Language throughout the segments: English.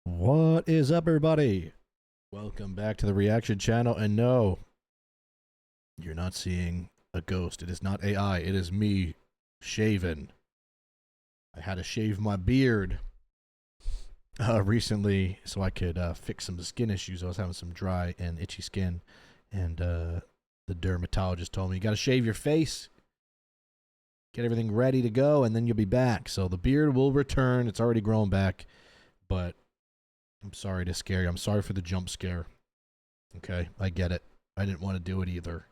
What is up, everybody? Welcome back to the reaction channel. And no, you're not seeing a ghost. It is not AI. It is me shaven. I had to shave my beard recently so I could fix some skin issues. I was having some dry and itchy skin, and the dermatologist told me you got to shave your face, get everything ready to go, and then you'll be back. So the beard will return. It's already grown back, but I'm sorry to scare you. I'm sorry for the jump scare. Okay, I get it. I didn't want to do it either.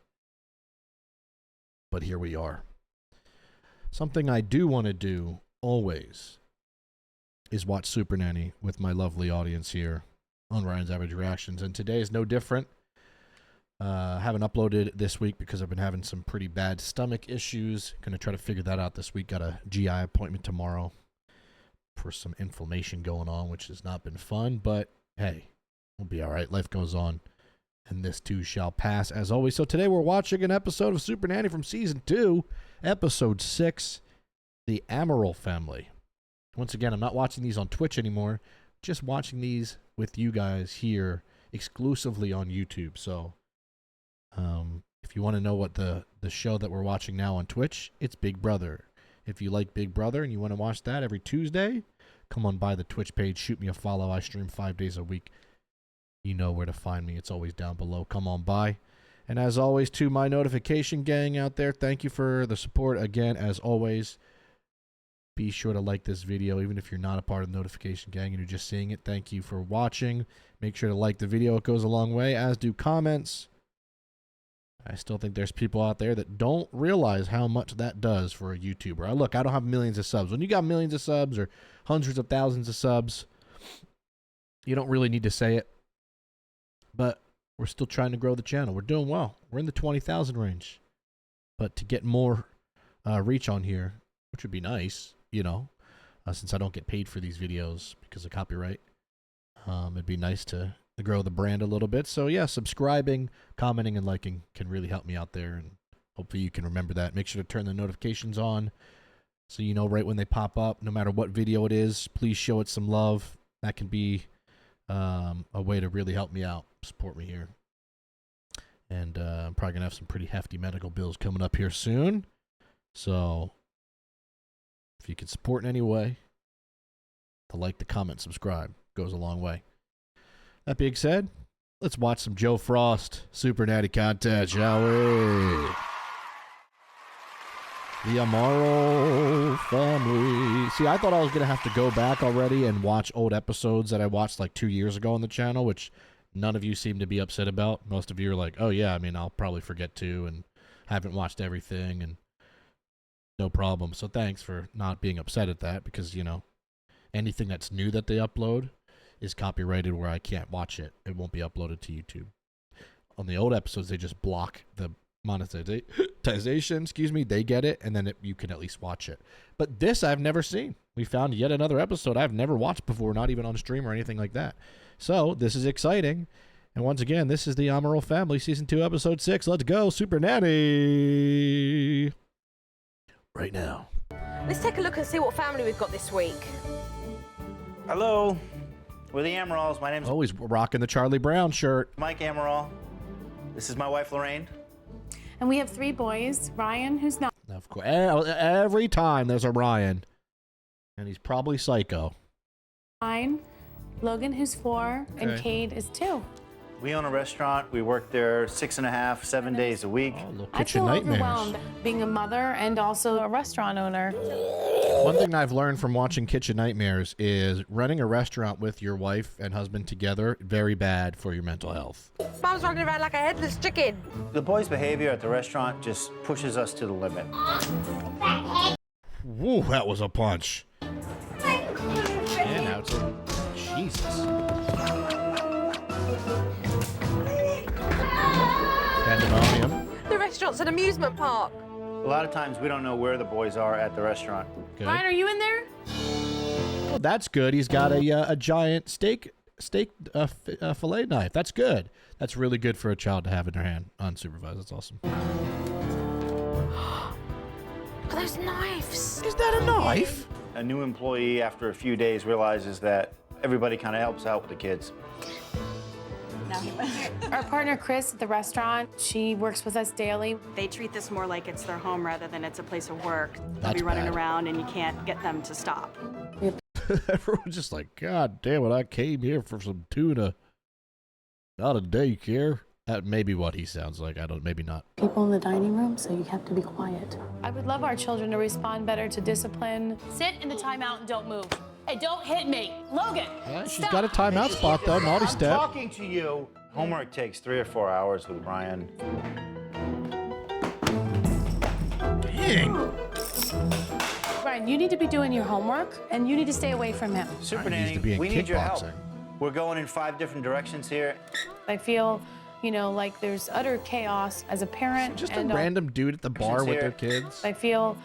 But here we are. Something I do want to do always is watch Supernanny with my lovely audience here on Ryan's Average Reactions. And today is no different. I haven't uploaded this week because I've been having some pretty bad stomach issues. Going to try to figure that out this week. Got a GI appointment tomorrow for some inflammation going on, which has not been fun, but hey, we'll be all right. Life goes on, and this too shall pass, as always. So today we're watching an episode of Supernanny from Season 2, Episode 6, The Amaral Family. Once again, I'm not watching these on Twitch anymore, just watching these with you guys here exclusively on YouTube. So if you want to know what the show that we're watching now on Twitch, it's Big Brother. If you like Big Brother and you want to watch that every Tuesday, come on by the Twitch page, shoot me a follow. I stream 5 days a week. You know where to find me. It's always down below. Come on by. And as always, to my notification gang out there, thank you for the support. Again, as always, be sure to like this video, even if you're not a part of the notification gang and you're just seeing it. Thank you for watching. Make sure to like the video. It goes a long way, as do comments. I still think there's people out there that don't realize how much that does for a YouTuber. Look, I don't have millions of subs. When you got millions of subs or hundreds of thousands of subs, you don't really need to say it. But we're still trying to grow the channel. We're doing well. We're in the 20,000 range. But to get more reach on here, which would be nice, you know, since I don't get paid for these videos because of copyright, it'd be nice to grow the brand a little bit. So yeah, subscribing, commenting, and liking can really help me out there, and hopefully you can remember that. Make sure to turn the notifications on so you know right when they pop up, no matter what video it is. Please show it some love. That can be a way to really help me out, support me here. And I'm probably gonna have some pretty hefty medical bills coming up here soon, so if you can support in any way, the like, the comment, subscribe goes a long way. That being said, let's watch some Joe Frost Supernanny content, shall we? The Amaral Family. See, I thought I was going to have to go back already and watch old episodes that I watched like 2 years ago on the channel, which none of you seem to be upset about. Most of you are like, oh yeah, I mean, I'll probably forget to, and haven't watched everything, and no problem. So thanks for not being upset at that, because, you know, anything that's new that they upload is copyrighted where I can't watch it. It won't be uploaded to YouTube. On the old episodes, they just block the monetization, excuse me. They get it, and then you can at least watch it. But this I've never seen. We found yet another episode I've never watched before, not even on stream or anything like that. So this is exciting. And once again, this is the Amaral Family, Season 2, Episode 6. Let's go, Supernanny! Right now. Let's take a look and see what family we've got this week. Hello, we're the Amarals. My name's Always rocking the Charlie Brown shirt. Mike Amaral. This is my wife, Lorraine. And we have 3 boys. Ryan, who's 9. Of course, every time there's a Ryan, and he's probably psycho. Logan, who's 4, and Cade is 2. We own a restaurant. We work there 6.5, 7 days a week. Oh, little I kitchen feel nightmares. overwhelmed being a mother and also a restaurant owner. One thing I've learned from watching Kitchen Nightmares is running a restaurant with your wife and husband together, very bad for your mental health. Mum's running around like a headless chicken. The boys' behavior at the restaurant just pushes us to the limit. Woo, that was a punch. And now it's a... Jesus. Pandemonium. The restaurant's an amusement park. A lot of times we don't know where the boys are at the restaurant. Good. Ryan, are you in there? Oh, that's good. He's got a giant steak fillet knife. That's good. That's really good for a child to have in their hand, unsupervised. That's awesome. Look at those knives. Is that a knife? A new employee, after a few days, realizes that Everybody kind of helps out with the kids. Our partner Chris at the restaurant, she works with us daily. They treat this more like it's their home rather than it's a place of work. They'll That's be running bad. around and you can't get them to stop. Everyone's just like, God damn it, I came here for some tuna. Not a daycare. That may be what he sounds like. I don't, maybe not. People in the dining room, so you have to be quiet. I would love our children to respond better to discipline. Sit in the timeout and don't move. Hey, don't hit me. Logan, She's got a timeout spot though, naughty I'm step. talking to you. Homework takes 3 or 4 hours with Brian. Dang. Brian, you need to be doing your homework, and you need to stay away from him. Super Brian needs Nanny, to be in we need your help. kickboxing. We're going in 5 different directions here. I feel, you know, like there's utter chaos as a parent. Just a and random dude at the bar with their kids. I feel,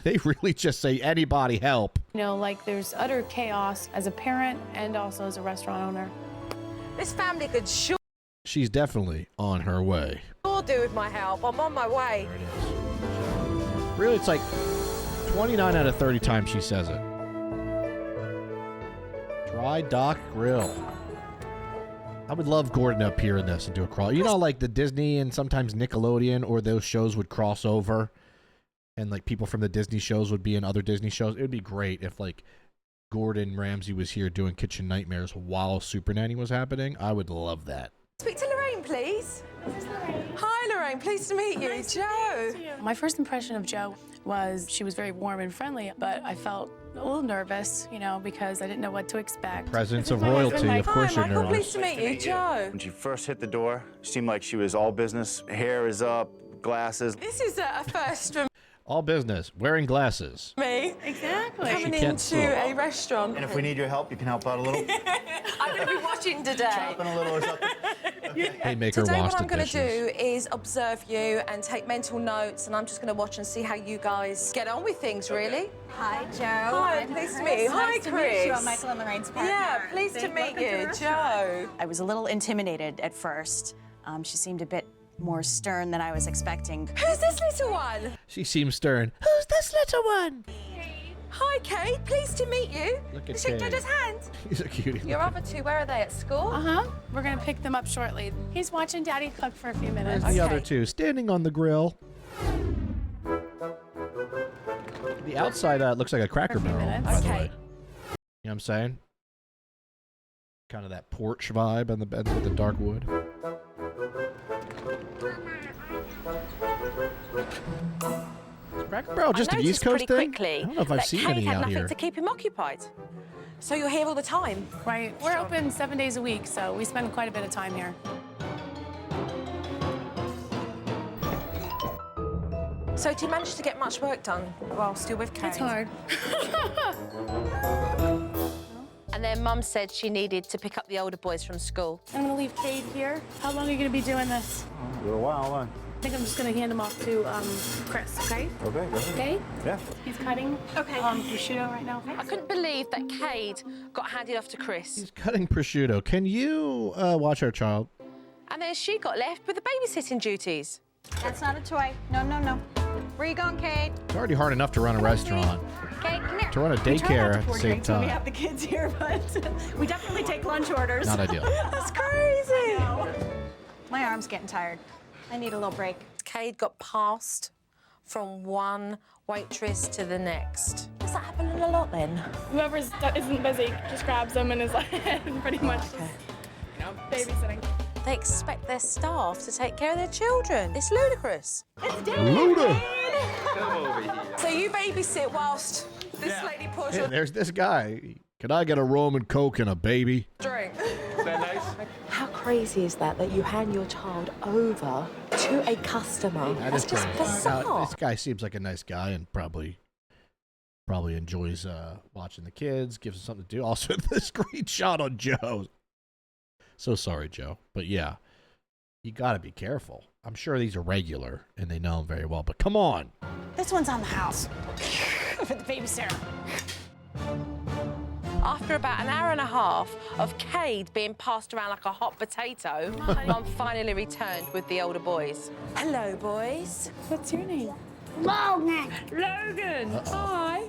They really just say, anybody help. you know, like there's utter chaos as a parent and also as a restaurant owner. This family could sure She's definitely on her way. do with my help. I'm on my way. There it is. Really, it's like 29 out of 30 times she says it. Dry Dock Grill. I would love Gordon up here in this and do a crawl. You know, like the Disney and sometimes Nickelodeon or those shows would cross over, and like people from the Disney shows would be in other Disney shows. It would be great if like Gordon Ramsay was here doing Kitchen Nightmares while Supernanny was happening. I would love that. Speak to Lorraine, please. Hi, Lorraine. Pleased to meet you. Joe. My first impression of Jo was she was very warm and friendly, but I felt a little nervous, you know, because I didn't know what to expect. Presence of royalty, of course you're Hi, Michael. nervous. Pleased to meet you. Joe. When she first hit the door, she seemed like she was all business. Hair is up, glasses. This is a first for All business, wearing glasses. me. Exactly. Coming She can't into sew. a restaurant. And if we need your help, you can help out a little. I'm going to be watching today. Chopping a little or something. Haymaker Today washed what the I'm going to dishes. do is observe you and take mental notes, and I'm just going to watch and see how you guys get on with things, really. Hi, Joe. Hi, I'm pleased to Chris. meet you. Hi, Nice to meet you. Chris. I'm Michael and Lorraine's partner. Yeah, pleased to meet you, Joe. I was a little intimidated at first. She seemed a bit more stern than I was expecting. Who's this little one? She seems stern. Who's this little one? Hi, Kate. Pleased to meet you. Look at Shake Kate. Jojo's hand. He's a cutie. Your other two, where are they? At school? We're gonna pick them up shortly. He's watching Daddy cook for a few minutes. Where's the Okay. other two? Standing on the grill. The outside looks like a Cracker Barrel, minutes. by the Okay. way. You know what I'm saying? Kind of that porch vibe on the bed with the dark wood. Is Cracker Barrel just I an East noticed Coast pretty thing? quickly I don't know if I've that seen Kate any had out nothing here. to keep him occupied. So you're here all the time. Right. We're open 7 days a week, so we spend quite a bit of time here. So do you manage to get much work done while still with Kate? It's hard. And then Mum said she needed to pick up the older boys from school. I'm gonna leave Cade here. How long are you gonna be doing this? A little while, I think I'm just gonna hand him off to Chris, okay? Okay, go ahead. Okay? Yeah. He's cutting prosciutto right now. I couldn't believe that Cade got handed off to Chris. He's cutting prosciutto. Can you watch our child? And then she got left with the babysitting duties. That's not a toy. No, no, no. Where you going, Kate? It's already hard enough to run a restaurant. Kate, come here. To run a We try not daycare to at the pour same drinks when we time. have the kids here, but we definitely take lunch orders. Not ideal. That's crazy. My arm's getting tired. I need a little break. Cade got passed from one waitress to the next. Does that happen a lot then? Whoever isn't busy just grabs them and is like pretty much just, babysitting. They expect their staff to take care of their children. It's ludicrous. Luda! So you babysit whilst this lady pours Hey, your there's this guy. Can I get a rum and Coke and a baby? drink. Is that nice? How crazy is that you hand your child over to a customer? That That's is just crazy. bizarre. Now, this guy seems like a nice guy and probably enjoys watching the kids, gives us something to do. Also, this great shot on Joe. So sorry, Joe. But yeah, you got to be careful. I'm sure these are regular and they know him very well, but come on. This one's on the house. For the babysitter. After about an hour and a half of Cade being passed around like a hot potato, Mum finally returned with the older boys. Hello, boys. What's your name? Logan. Uh-oh. Hi.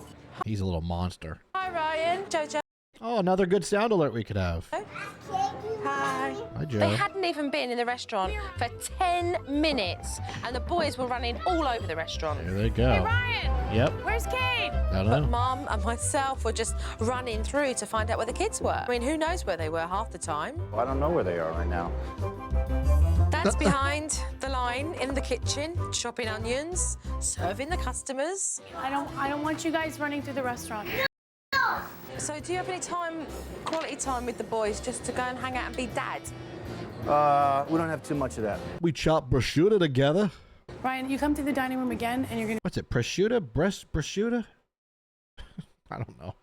He's a little monster. Hi, Hi, Ryan. Jojo. Oh, another good sound alert we could have. Hi. Hi, Joe. They hadn't even been in the restaurant for 10 minutes, and the boys were running all over the restaurant. There they go. Hey, Ryan. Yep. Where's Kate? I don't But know. Mum and myself were just running through to find out where the kids were. I mean, who knows where they were half the time? I don't know where they are right now. Dad's behind the line in the kitchen, chopping onions, serving the customers. I don't want you guys running through the restaurant. So do you have any time, quality time with the boys, just to go and hang out and be dad? We don't have too much of that. We chop prosciutto together. Ryan, you come to the dining room again, and you're gonna What's it? Prosciutto? Breast prosciutto? I don't know.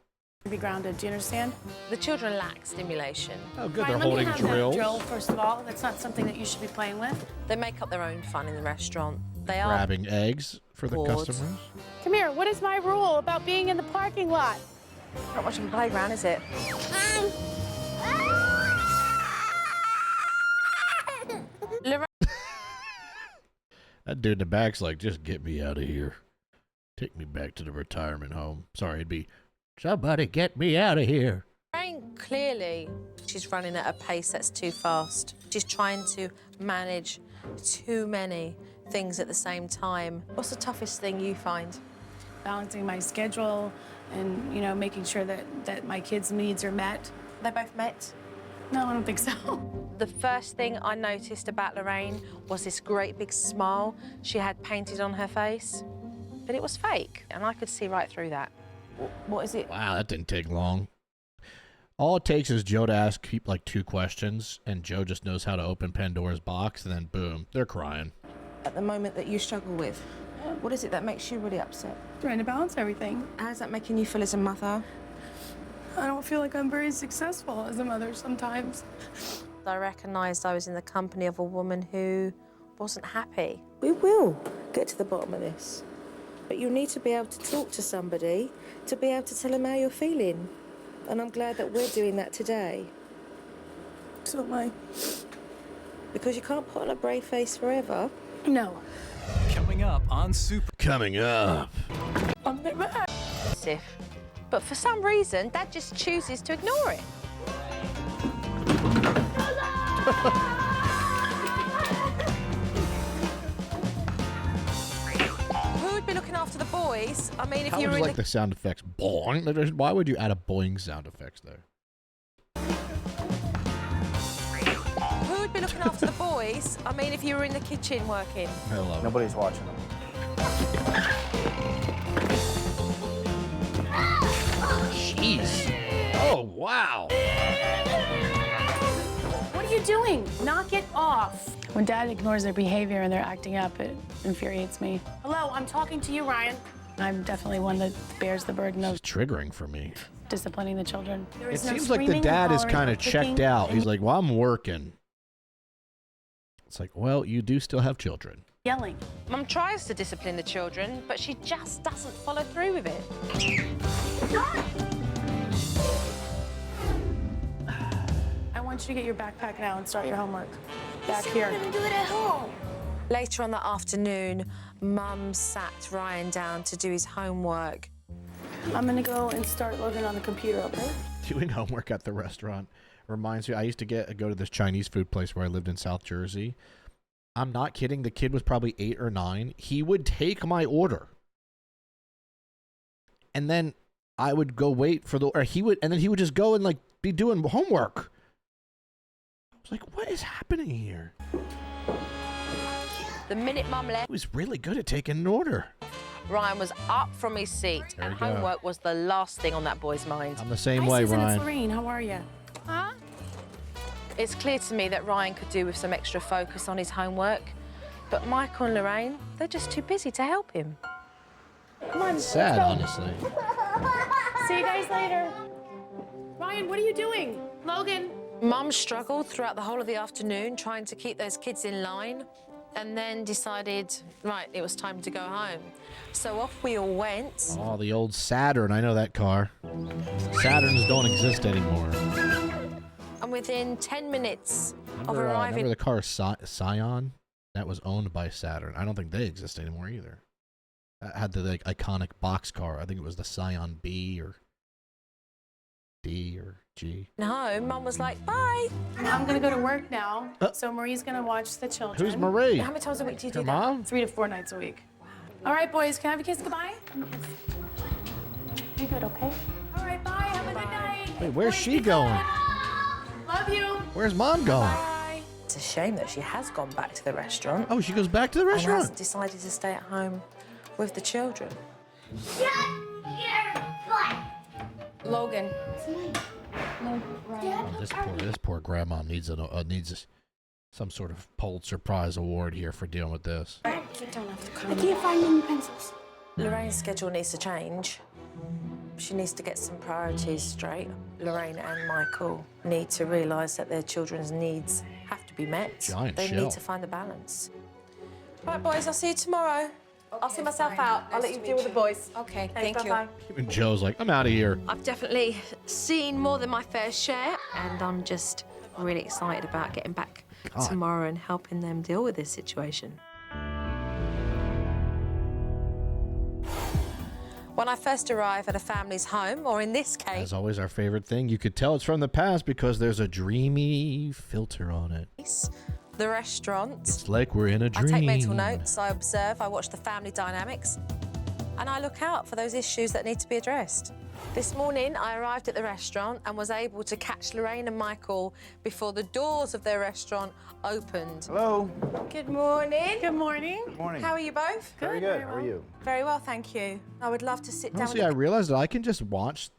be grounded. Do you understand? The children lack stimulation. Oh, good. Ryan, They're let me holding have drills. That drill, first of all. That's not something that you should be playing with. They make up their own fun in the restaurant. They are. Grabbing eggs for the Bored. customers. Come here. What is my rule about being in the parking lot? Not much of a playground, is it? Lorraine, That dude in the back's like, just get me out of here. Take me back to the retirement home. Sorry, it'd be, somebody get me out of here. clearly, she's running at a pace that's too fast. She's trying to manage too many things at the same time. What's the toughest thing you find? Balancing my schedule and, you know, making sure that my kids' needs are met. They both met. No, I don't think so. The first thing I noticed about Lorraine was this great big smile she had painted on her face, but it was fake, and I could see right through that. What is it? Wow, that didn't take long. All it takes is Joe to ask like 2 questions, and Joe just knows how to open Pandora's box, and then boom, they're crying. At the moment that you struggle with, what is it that makes you really upset? Trying to balance everything. How's that making you feel as a mother? I don't feel like I'm very successful as a mother sometimes. I recognised I was in the company of a woman who wasn't happy. We will get to the bottom of this. But you need to be able to talk to somebody to be able to tell them how you're feeling. And I'm glad that we're doing that today. So am I. Because you can't put on a brave face forever. No. Coming up on Coming up. I'm never back. But for some reason, Dad just chooses to ignore it. Who would be looking after the boys? I mean, if How you would were you in like the sound effects? Boing. Why would you add a boing sound effects there? Who would be looking after the boys? I mean, if you were in the kitchen working. I love it. Nobody's watching them. Jeez. Oh, wow. What are you doing? Knock it off. When Dad ignores their behavior and they're acting up, it infuriates me. Hello, I'm talking to you, Ryan. I'm definitely one that bears the burden of It's triggering for me. disciplining the children. There It is no seems like the screaming, dad is hollering, kind or of checked kicking, out. and He's like, well, I'm working. It's like, well, you do still have children. yelling. Mum tries to discipline the children, but she just doesn't follow through with it. I want you to get your backpack now and start your homework. Back here. Do it at home. Later on that afternoon, Mum sat Ryan down to do his homework. I'm gonna go and start logging on the computer, okay? Doing homework at the restaurant reminds me, I used to go to this Chinese food place where I lived in South Jersey. I'm not kidding. The kid was probably 8 or 9. He would take my order. And then I would go wait for and then he would just go and like be doing homework. I was like, what is happening here? The minute Mum left, He was really good at taking an order. Ryan was up from his seat, There and we go. homework was the last thing on that boy's mind. I'm the same Hi, way, Susan, Ryan. it's Lorraine. How are you? Huh? It's clear to me that Ryan could do with some extra focus on his homework, but Michael and Lorraine, they're just too busy to help him. Come on. Sad, honestly. See you guys later. Ryan, what are you doing? Logan. Mum struggled throughout the whole of the afternoon trying to keep those kids in line, and then decided, right, it was time to go home. So off we all went. Oh, the old Saturn. I know that car. Saturns don't exist anymore. And within 10 minutes of Remember arriving, the car Scion? That was owned by Saturn. I don't think they exist anymore either. That had the like iconic box car. I think it was the Scion B or Gee. No, Mum was like, bye. I'm gonna go to work now, so Marie's gonna watch the children. Who's Marie? How many times a week do you do Your that? mom? 3 to 4 nights a week. All right, boys, can I have a kiss goodbye? You good, okay? All right, bye. Have a good night. Wait, where's Boys, she be going? good. Love you. Where's Mom going? Bye. It's a shame that she has gone back to the restaurant Oh, she goes back to the and restaurant. has decided to stay at home with the children. Logan. This poor grandma needs some sort of Pulitzer Prize award here for dealing with this. I can't find any pencils. Lorraine's schedule needs to change. She needs to get some priorities straight. Lorraine and Michael need to realise that their children's needs have to be met. Giant they shell. need to find a balance. Right, boys, I'll see you tomorrow. I'll see myself out. I'll let you deal with the boys. Okay, Okay, thank you. bye-bye. Even Joe's like, I'm out of here. I've definitely seen more than my fair share, and I'm just really excited about getting back God. tomorrow and helping them deal with this situation. When I first arrive at a family's home, or in this case, As always, our favorite thing. You could tell it's from the past because there's a dreamy filter on it. the restaurant, It's like we're in a I dream. take mental notes, I observe, I watch the family dynamics, and I look out for those issues that need to be addressed. This morning, I arrived at the restaurant and was able to catch Lorraine and Michael before the doors of their restaurant opened. Hello. Good morning. Good morning. Good morning. How are you both? Very good. How are you? Very well, thank you. I would love to sit down Honestly, with I the... realized that I can just watch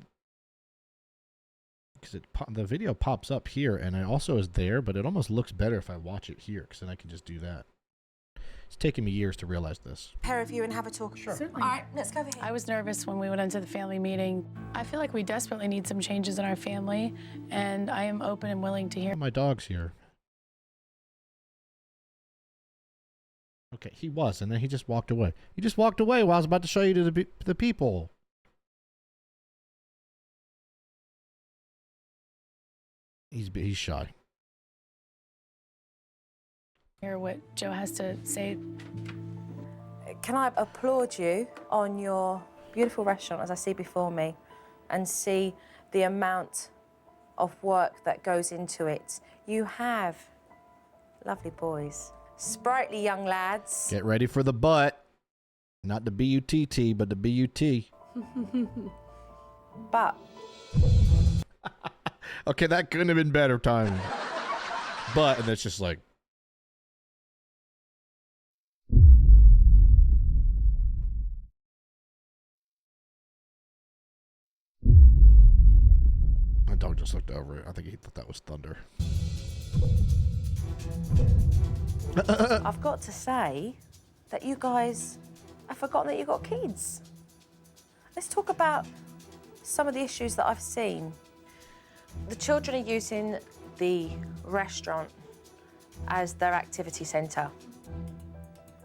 because the video pops up here and it also is there, but it almost looks better if I watch it here because then I can just do that. It's taken me years to realize this. pair of you and have a talk. Sure. Certainly. All right, let's go over here. I was nervous when we went into the family meeting. I feel like we desperately need some changes in our family, and I am open and willing to hear. My dog's here. Okay, he was, and then he just walked away. He just walked away while I was about to show you to the people. He's shy. Hear what Joe has to say. Can I applaud you on your beautiful restaurant as I see before me and see the amount of work that goes into it. You have lovely boys, sprightly young lads. Get ready for the butt. Not the B-U-T-T, but the B-U-T. But Okay, that couldn't have been better timing. But, and it's just like... My dog just looked over it. I think he thought that was thunder. I've got to say that you guys have forgotten that you've got kids. Let's talk about some of the issues that I've seen. The children are using the restaurant as their activity centre.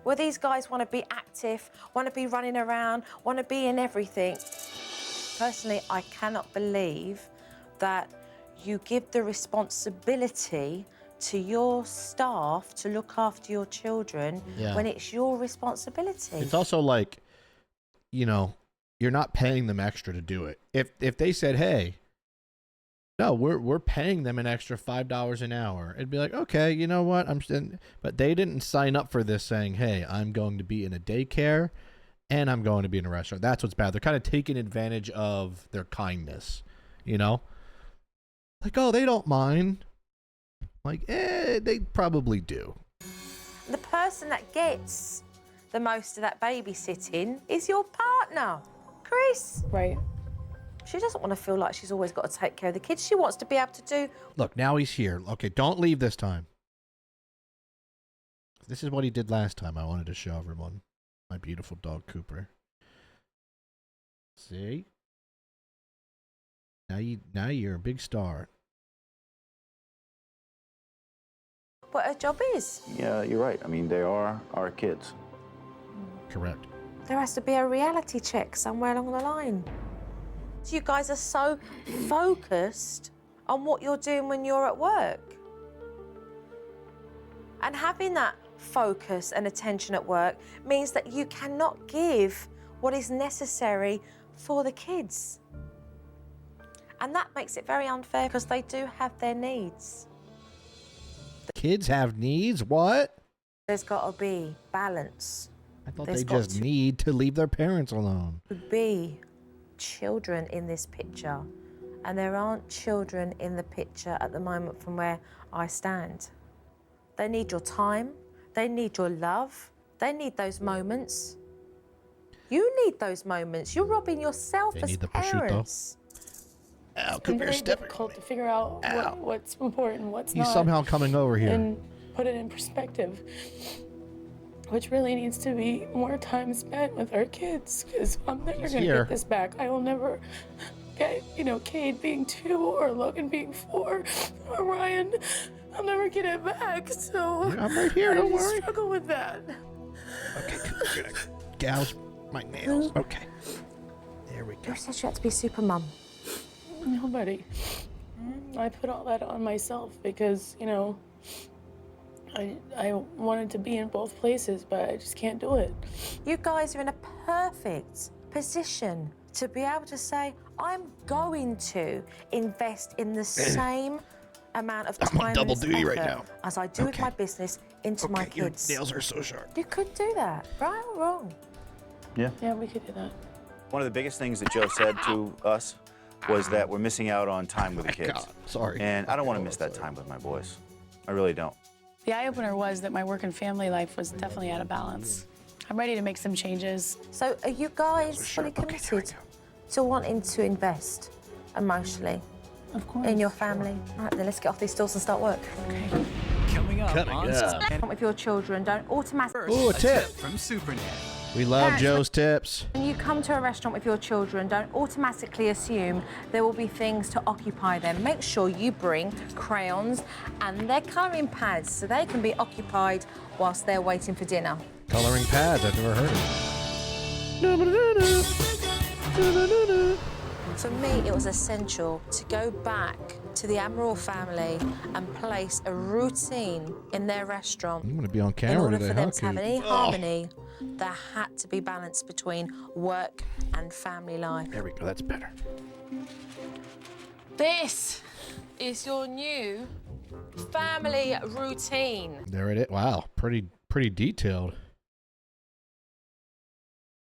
Where these guys want to be active, want to be running around, want to be in everything. Personally, I cannot believe that you give the responsibility to your staff to look after your children when it's your responsibility. It's also like, you know, you're not paying them extra to do it. If they said, hey, no, we're paying them an extra $5 an hour, it'd be like, okay, you know what? But they didn't sign up for this saying, hey, I'm going to be in a daycare and I'm going to be in a restaurant. That's what's bad. They're kind of taking advantage of their kindness, you know? Like, oh, they don't mind. Like, they probably do. The person that gets the most of that babysitting is your partner, Chris. Right. She doesn't want to feel like she's always got to take care of the kids. She wants to be able to do... Look, now he's here. Okay, don't leave this time. This is what he did last time. I wanted to show everyone. My beautiful dog, Cooper. See? Now you're a big star. what her job is. Yeah, you're right. I mean, they are our kids. Correct. There has to be a reality check somewhere along the line. You guys are so focused on what you're doing when you're at work. And having that focus and attention at work means that you cannot give what is necessary for the kids. And that makes it very unfair because they do have their needs. Kids have needs? What? There's got to be balance. I thought There's they got just to need to leave their parents alone. be children in this picture. And there aren't children in the picture at the moment from where I stand. They need your time. They need your love. They need those moments. You need those moments. You're robbing yourself They as need the prosciutto. parents. Ow, It's very difficult to figure out what's important, what's not. He's somehow coming over here. And put it in perspective, which really needs to be more time spent with our kids, because I'm never going to here. get this back. I will never get, Cade being 2 or Logan being 4 or Ryan. I'll never get it back, so I'm right here, I don't just worry. struggle with that. Okay, we're gonna gouge my nails. Okay. There we go. Who said you had to be a super mum? Nobody. I put all that on myself because, I wanted to be in both places, but I just can't do it. You guys are in a perfect position to be able to say, I'm going to invest in the same amount of time and double duty right effort now. as I do with my business into my Your kids. nails are so sharp. You could do that, right or wrong? Yeah. Yeah, we could do that. One of the biggest things that Joe said to us was that we're missing out on time with the kids. God, sorry. And I don't want to miss that time with my boys. I really don't. The eye-opener was that my work and family life was definitely out of balance. I'm ready to make some changes. So are you guys fully Okay, there we committed to wanting to invest emotionally Of course. in your family? All right, then let's get off these stools and start work. Okay. Coming up Coming on up. Supernanny. With your children, don't automatically... Ooh, a tip. From Supernanny. We love Parents, Joe's tips. When you come to a restaurant with your children, don't automatically assume there will be things to occupy them. Make sure you bring crayons and their colouring pads so they can be occupied whilst they're waiting for dinner. Coloring pads, I've never heard of. For me, it was essential to go back to the Amaral family and place a routine in their restaurant. I'm going to be on In camera order today, for them huh, to have Kate? any harmony, there had to be balance between work and family life. There we go, that's better. This is your new family routine. There it is. Wow, pretty detailed.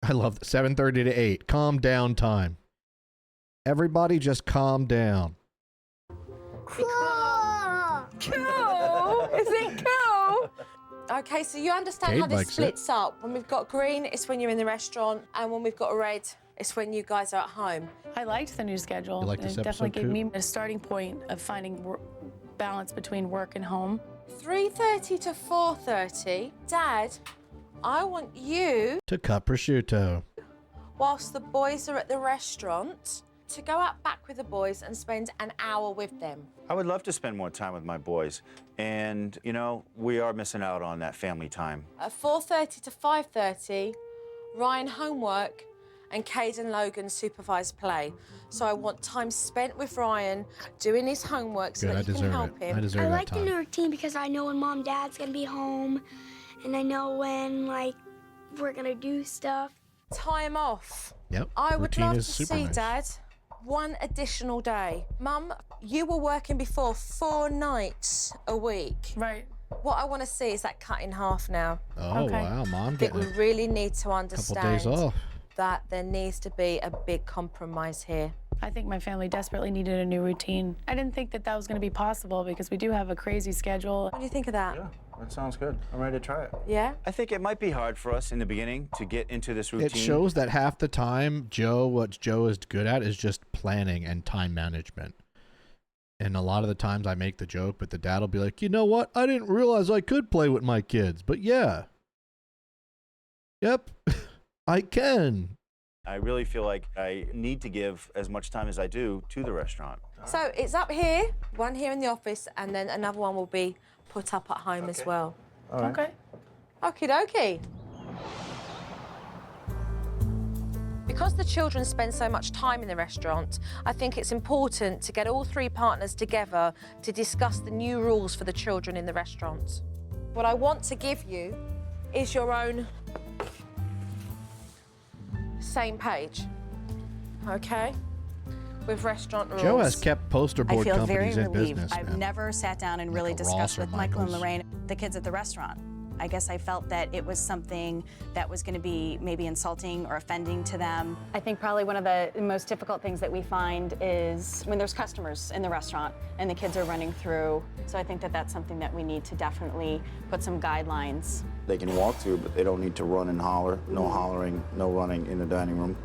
I love that. 7:30 to 8. Calm down time. Everybody just calm down. Cool. Is it cool? Okay, so you understand Cade how this likes it. splits up. When we've got green, it's when you're in the restaurant, and when we've got red, it's when you guys are at home. I liked the new schedule. You liked this It definitely episode gave too? me a starting point of finding balance between work and home. 3:30 to 4:30. Dad, I want you, To cut prosciutto. whilst the boys are at the restaurant, to go out back with the boys and spend an hour with them. I would love to spend more time with my boys. And, we are missing out on that family time. At 4:30 to 5:30, Ryan homework and Cade and Logan supervised play. So I want time spent with Ryan doing his homework so Good, I that you can deserve help it. him. I deserve I that like the time. new routine because I know when Mom and Dad's gonna be home, and I know when we're gonna do stuff. Time off. Yep. I would routine love to is super see, nice. Dad, one additional day. Mum, you were working before 4 nights a week. Right. What I want to see is that cut in half now. Oh, Okay. wow, Mom I think getting we a really need to couple understand days off. that there needs to be a big compromise here. I think my family desperately needed a new routine. I didn't think that was going to be possible because we do have a crazy schedule. What do you think of that? Yeah, that sounds good. I'm ready to try it. Yeah? I think it might be hard for us in the beginning to get into this routine. It shows that half the time, what Joe is good at is just planning and time management. And a lot of the times I make the joke, but the dad will be like, you know what? I didn't realize I could play with my kids, but yeah. Yep, I can. I really feel like I need to give as much time as I do to the restaurant. So it's up here, one here in the office, and then another one will be put up at home as well. Okay. Okie dokie. Because the children spend so much time in the restaurant, I think it's important to get all 3 partners together to discuss the new rules for the children in the restaurant. What I want to give you is your own same page, okay? with restaurant rules. Joe has kept poster I board feel very companies in relieved. business. I've man. never sat down and Like really a discussed Ross or with Michael and Michaels. Lorraine, the kids at the restaurant. I guess I felt that it was something that was going to be maybe insulting or offending to them. I think probably one of the most difficult things that we find is when there's customers in the restaurant and the kids are running through. So I think that that's something that we need to definitely put some guidelines. They can walk through, but they don't need to run and holler. No hollering, no running in the dining room.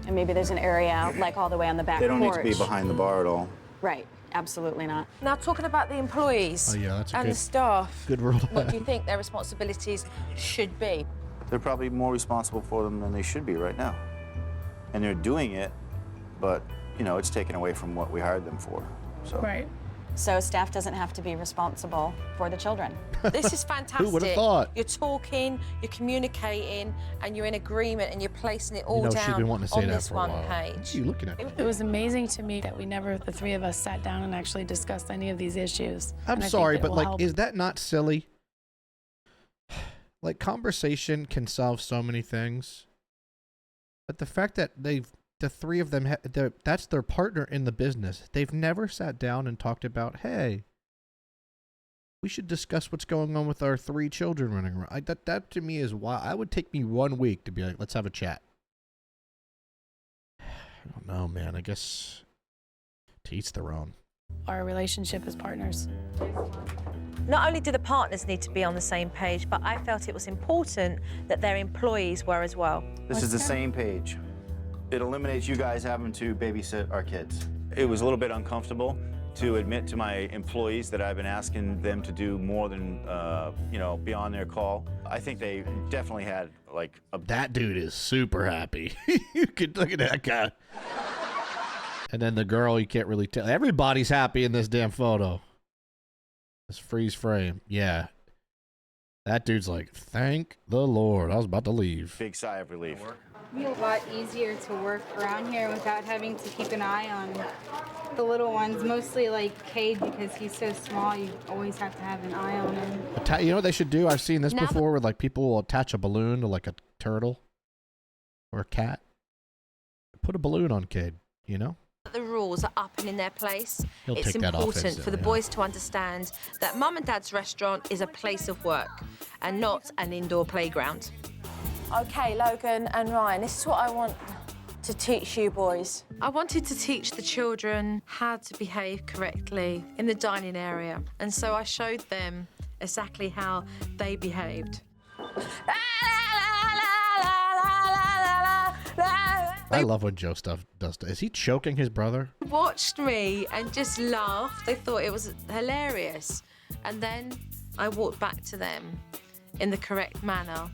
And maybe there's an area like all the way on the back They don't porch. need to be behind the bar at all. Right, absolutely not. Now, talking about the employees Oh, yeah, that's a and good- the staff, good rule to what have. do you think their responsibilities should be? They're probably more responsible for them than they should be right now. And they're doing it, but, you know, it's taken away from what we hired them for. So. Right. So staff doesn't have to be responsible for the children. This is fantastic. Who would have thought? You're talking, you're communicating, and you're in agreement, and you're placing it all You know, down she's been wanting to say on that this for a one while. page. What are you looking at? It was amazing to me that we never, the three of us, sat down and actually discussed any of these issues. I'm And I think sorry, that but will like, help. is that not silly? Like, conversation can solve so many things, but the fact that the three of them, that's their partner in the business. They've never sat down and talked about, hey, we should discuss what's going on with our 3 children running around. That to me is why I would take me 1 week to be like, let's have a chat. I don't know, man. I guess to each their own. Our relationship as partners. Not only do the partners need to be on the same page, but I felt it was important that their employees were as well. This is the same page. It eliminates you guys having to babysit our kids. It was a little bit uncomfortable to admit to my employees that I've been asking them to do more than, you know, beyond their call. I think they definitely had, like, That dude is super happy. You could look at that guy. And then the girl, you can't really tell. Everybody's happy in this damn photo. This freeze frame. Yeah. That dude's like, thank the Lord. I was about to leave. big sigh of relief. It'd be a lot easier to work around here without having to keep an eye on the little ones, mostly like Cade because he's so small, you always have to have an eye on him. You know what they should do? I've seen this Now- before where like people will attach a balloon to like a turtle or a cat. Put a balloon on Cade, you know? The rules are up and in their place. He'll It's take that off important for the instantly, yeah. boys to understand that Mum and Dad's restaurant is a place of work and not an indoor playground. Okay, Logan and Ryan, this is what I want to teach you boys. I wanted to teach the children how to behave correctly in the dining area, and so I showed them exactly how they behaved. I love when Joe stuff does. Is he choking his brother? Watched me and just laughed. They thought it was hilarious. And then I walked back to them in the correct manner.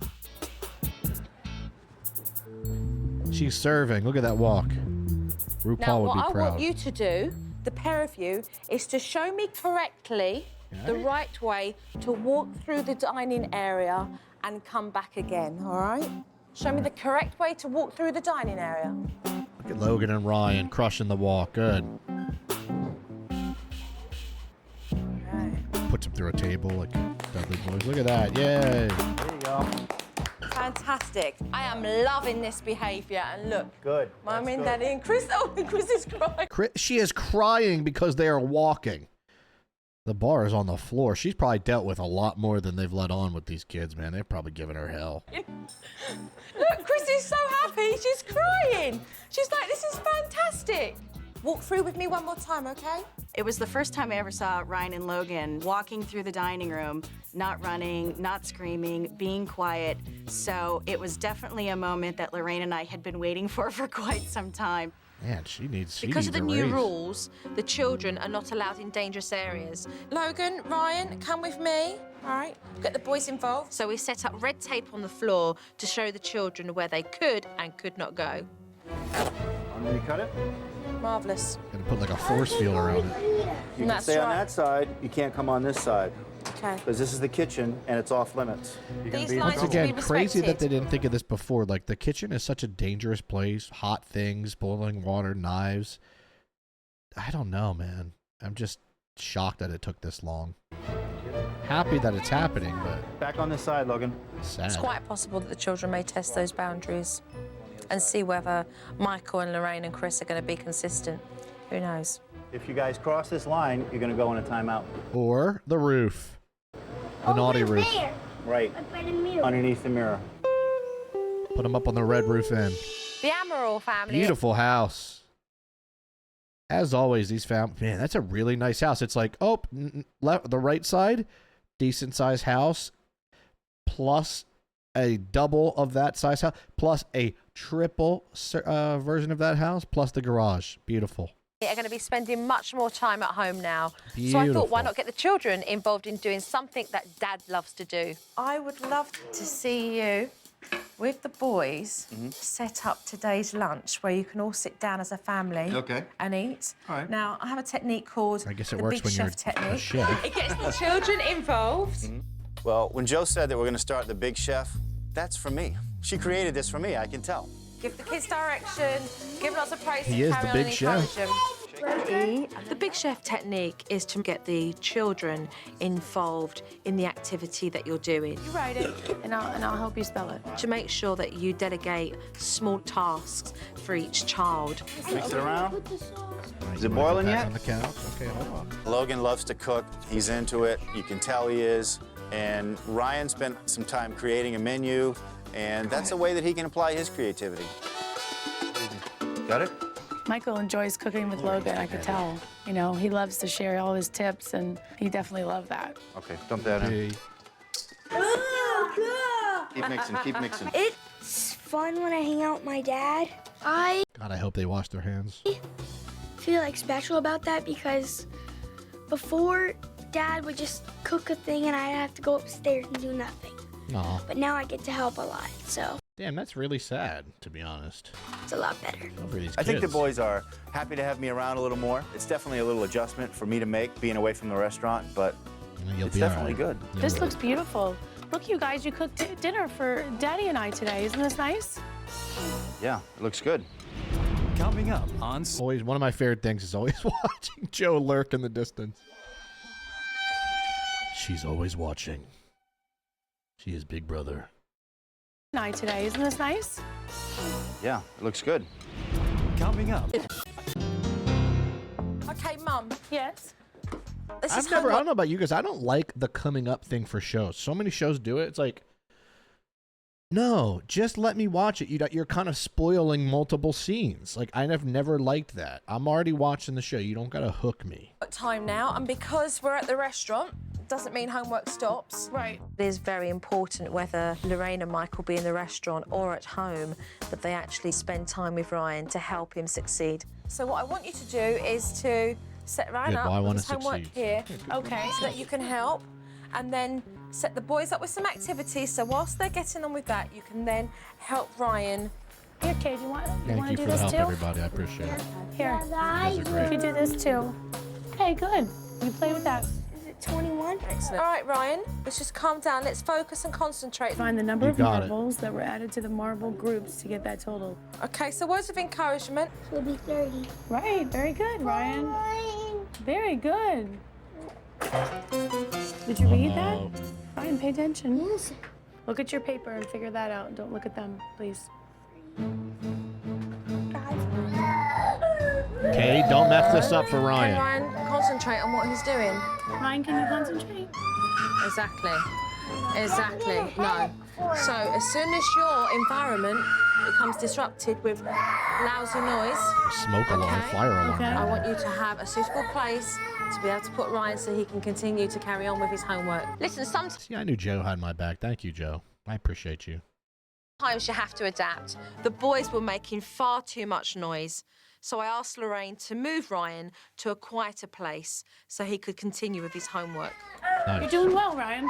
She's serving. Look at that walk. RuPaul Now, would what be I proud. want you to do, the pair of you, is to show me correctly the right way to walk through the dining area and come back again, all right? Show me the correct way to walk through the dining area. Look at Logan and Ryan crushing the walk. Good. Puts him through a table like Dudley Boys. Look at that. Yay. There you go. Fantastic. I am loving this behaviour. And look, Good. Mum and Daddy and Chris. Oh, Chris is crying. She is crying because they are walking. The bar is on the floor. She's probably dealt with a lot more than they've let on with these kids, man. They've probably given her hell. Look, Chris is so happy. She's crying. She's like, this is fantastic. Walk through with me one more time, okay? It was the first time I ever saw Ryan and Logan walking through the dining room, not running, not screaming, being quiet. So it was definitely a moment that Lorraine and I had been waiting for quite some time. Man, she needs Because of the a new raise. rules, the children are not allowed in dangerous areas. Logan, Ryan, come with me. All right, get the boys involved. So we set up red tape on the floor to show the children where they could and could not go. I'm gonna cut it. Marvellous. Gonna put like a force field around it. You can That's stay on right. that side. You can't come on this side Okay. because this is the kitchen and it's off limits. You're gonna These be in lines Once trouble. to be again, crazy that respected. they didn't think of this before. Like, the kitchen is such a dangerous place. Hot things, boiling water, knives. I don't know, man. I'm just shocked that it took this long. Happy that it's happening, but Back on this side, Logan. sad. It's quite possible that the children may test those boundaries. and see whether Michael and Lorraine and Chris are going to be consistent. Who knows? If you guys cross this line, you're going to go in a timeout. Or the roof. The naughty roof. Right. Underneath the mirror. Put them up on the red roof end. The Amaral family. Beautiful house. As always, these man, that's a really nice house. It's like, oh, left, the right side, decent size house, plus a double of that size house, plus a triple version of that house, plus the garage. Beautiful. Are going to be spending much more time at home now. Beautiful. So I thought, why not get the children involved in doing something that Dad loves to do? I would love to see you with the boys set up today's lunch where you can all sit down as a family and eat. All right. Now, I have a technique called I guess it the works Big when Chef you're technique. a chef. It gets the children involved. Well, when Joe said that we're going to start the Big Chef, that's for me. She created this for me, I can tell. Give the kids direction, give lots of praise, He and is carry the on Big and Chef. encourage them. Ready? The Big Chef technique is to get the children involved in the activity that you're doing. You write it, and I'll help you spell it. To make sure that you delegate small tasks for each child. Mix it around. Is it boiling yet? On the couch. Okay, hold on. Logan loves to cook. He's into it. You can tell he is. And Ryan spent some time creating a menu, and that's a way that he can apply his creativity. Got it? Michael enjoys cooking with Logan, I could tell. You know, he loves to share all his tips, and he definitely loved that. Okay, dump that in. Okay. Keep mixing, keep mixing. It's fun when I hang out with my dad. I God, I hope they wash their hands. feel like special about that because before Dad would just cook a thing and I'd have to go upstairs and do nothing. Aw. But now I get to help a lot, so Damn, that's really sad, to be honest. it's a lot better. For these I think the kids. boys are happy to have me around a little more. It's definitely a little adjustment for me to make, being away from the restaurant, but You'll it's be all definitely right. good. You'll This be looks beautiful. Look, you guys, you cooked dinner for Daddy and I today. Isn't this nice? Yeah, it looks good. Coming up on Always one of my favorite things is always watching Joe lurk in the distance. She's always watching. She is Big Brother. And I today. Isn't this nice? Yeah, it looks good. Coming up. Okay, Mum. Yes. This I is don't homework. know about you guys. I don't like the coming up thing for shows. So many shows do it. It's like, no, just let me watch it. You're kind of spoiling multiple scenes. Like, I've never liked that. I'm already watching the show. You don't got to hook me. Time now, and because we're at the restaurant, doesn't mean homework stops. Right. It is very important whether Lorraine and Michael be in the restaurant or at home that they actually spend time with Ryan to help him succeed. So what I want you to do is to set Ryan Yeah, up well, I with wanna his homework succeed. here, Okay. so that you can help, and then set the boys up with some activities. So whilst they're getting on with that, you can then help Ryan. Here, Kate, you want Thank to you do for the this help, too? everybody. I appreciate it. Here. You guys are If great. you do this too. Okay, good. You play with that. Is it 21? Excellent. All right, Ryan, let's just calm down. Let's focus and concentrate. Find the number You of got it. marbles that were added to the marble groups to get that total. Okay, so words of encouragement. It'll be 30. Right, very good, Ryan. Very good. Did you read that? Uh-oh. Ryan, pay attention. Look at your paper and figure that out. Don't look at them, please. Okay, don't mess this up for Can Ryan. Ryan concentrate on what he's doing? Ryan, can you concentrate? Exactly. Exactly. No. So as soon as your environment becomes disrupted with lousy noise, Smoke alarm, Okay. fire alarm. Okay. I want you to have a suitable place to be able to put Ryan so he can continue to carry on with his homework. Listen, sometimes See, I knew Joe had my back. Thank you, Joe. I appreciate you. you have to adapt. The boys were making far too much noise. So I asked Lorraine to move Ryan to a quieter place so he could continue with his homework. You're Nice. doing well, Ryan.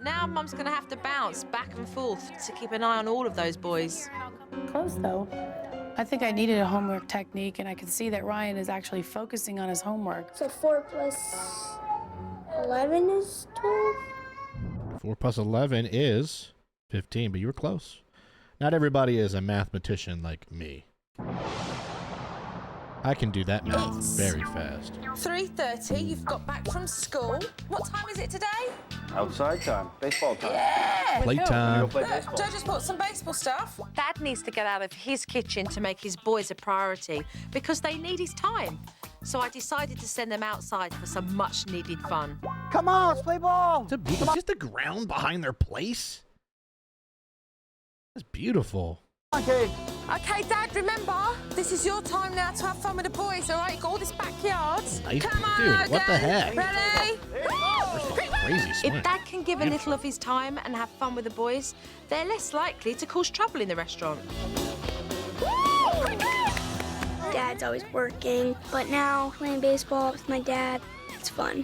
Now Mum's going to have to bounce back and forth to keep an eye on all of those boys. Close, though. I think I needed a homework technique, and I can see that Ryan is actually focusing on his homework. So 4 plus 11 is 12? 4 plus 11 is 15, but you were close. Not everybody is a mathematician like me. I can do that math It's very fast. 3:30. You've got back from school. What time is it today? Outside time. Baseball time. Yeah. Playtime. Go play Look, baseball. Joe just bought some baseball stuff. Dad needs to get out of his kitchen to make his boys a priority because they need his time. So I decided to send them outside for some much-needed fun. Come on, let's play ball. Is this the ground behind their place? That's beautiful. Come on, Cade. Okay, Dad, remember, this is your time now to have fun with the boys, all right? You've got all this backyard. Nice. Come on, Dude, what the Logan. heck? Ready? Crazy swing. If Dad can give a little of his time and have fun with the boys, they're less likely to cause trouble in the restaurant. Dad's always working, but now playing baseball with my dad, it's fun.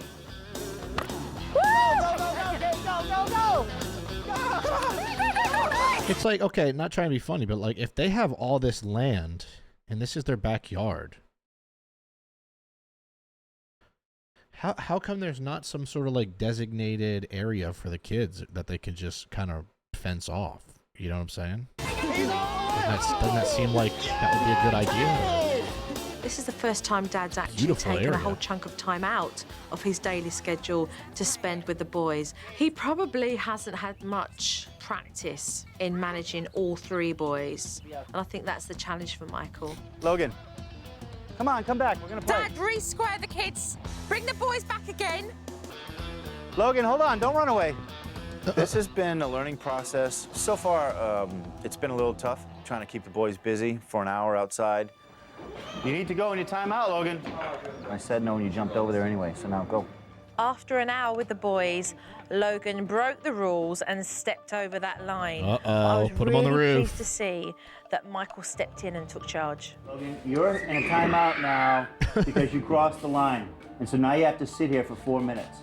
It's like, okay, not trying to be funny, but like if they have all this land and this is their backyard, how come there's not some sort of like designated area for the kids that they can just kind of fence off? You know what I'm saying? Doesn't that seem like that would be a good idea? This is the first time Dad's actually Beautiful taken a area. whole chunk of time out of his daily schedule to spend with the boys. He probably hasn't had much practice in managing all three boys. And I think that's the challenge for Michael. Logan, come on, come back. We're gonna play. Dad, re-square the kids. Bring the boys back again. Logan, hold on, don't run away. This has been a learning process. So far, it's been a little tough trying to keep the boys busy for an hour outside. You need to go in your timeout, Logan. I said no and you jumped over there anyway, so now go. After an hour with the boys, Logan broke the rules and stepped over that line. Uh-oh, put him on the really roof. pleased to see that Michael stepped in and took charge. Logan, you're in a timeout now because you crossed the line. And so now you have to sit here for 4 minutes.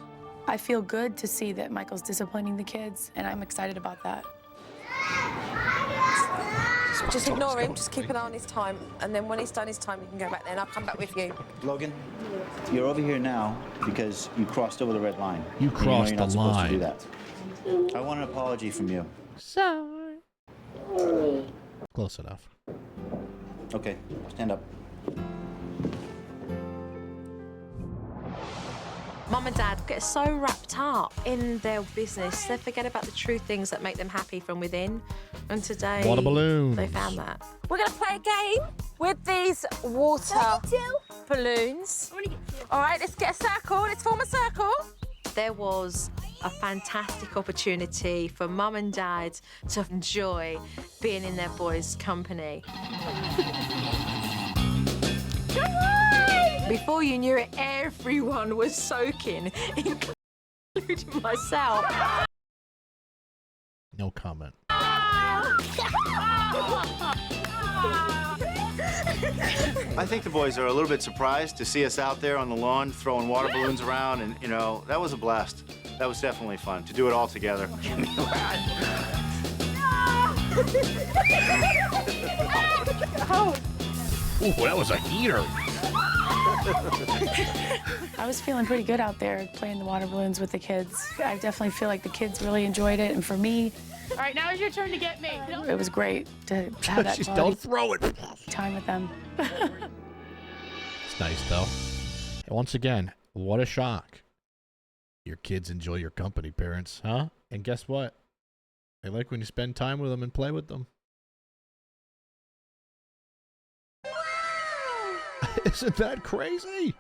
I feel good to see that Michael's disciplining the kids, and I'm excited about that. Just ignore him, just keep an eye on his time, and then when he's done his time, you can go back there and I'll come back with you. Logan, you're over here now because you crossed over the red line. You And crossed you're not the supposed line. to do that. I want an apology from you. Sorry. Close enough. Okay, stand up. Mum and Dad get so wrapped up in their business, they forget about the true things that make them happy from within. And today, Water balloons. they found that. We're going to play a game with these water balloons. All right, let's get a circle. Let's form a circle. There was a fantastic opportunity for Mum and Dad to enjoy being in their boys' company. Before you knew it, everyone was soaking, including myself. No comment. I think the boys are a little bit surprised to see us out there on the lawn throwing water balloons around, and you know, that was a blast. That was definitely fun to do it all together. Ooh, that was a heater. I was feeling pretty good out there playing the water balloons with the kids. I definitely feel like the kids really enjoyed it, and for me, All right, now it's your turn to get me. it was great to have that Just quality don't throw it. time with them. It's nice though. And once again, what a shock. Your kids enjoy your company, parents, huh? And guess what? They like when you spend time with them and play with them. Isn't that crazy?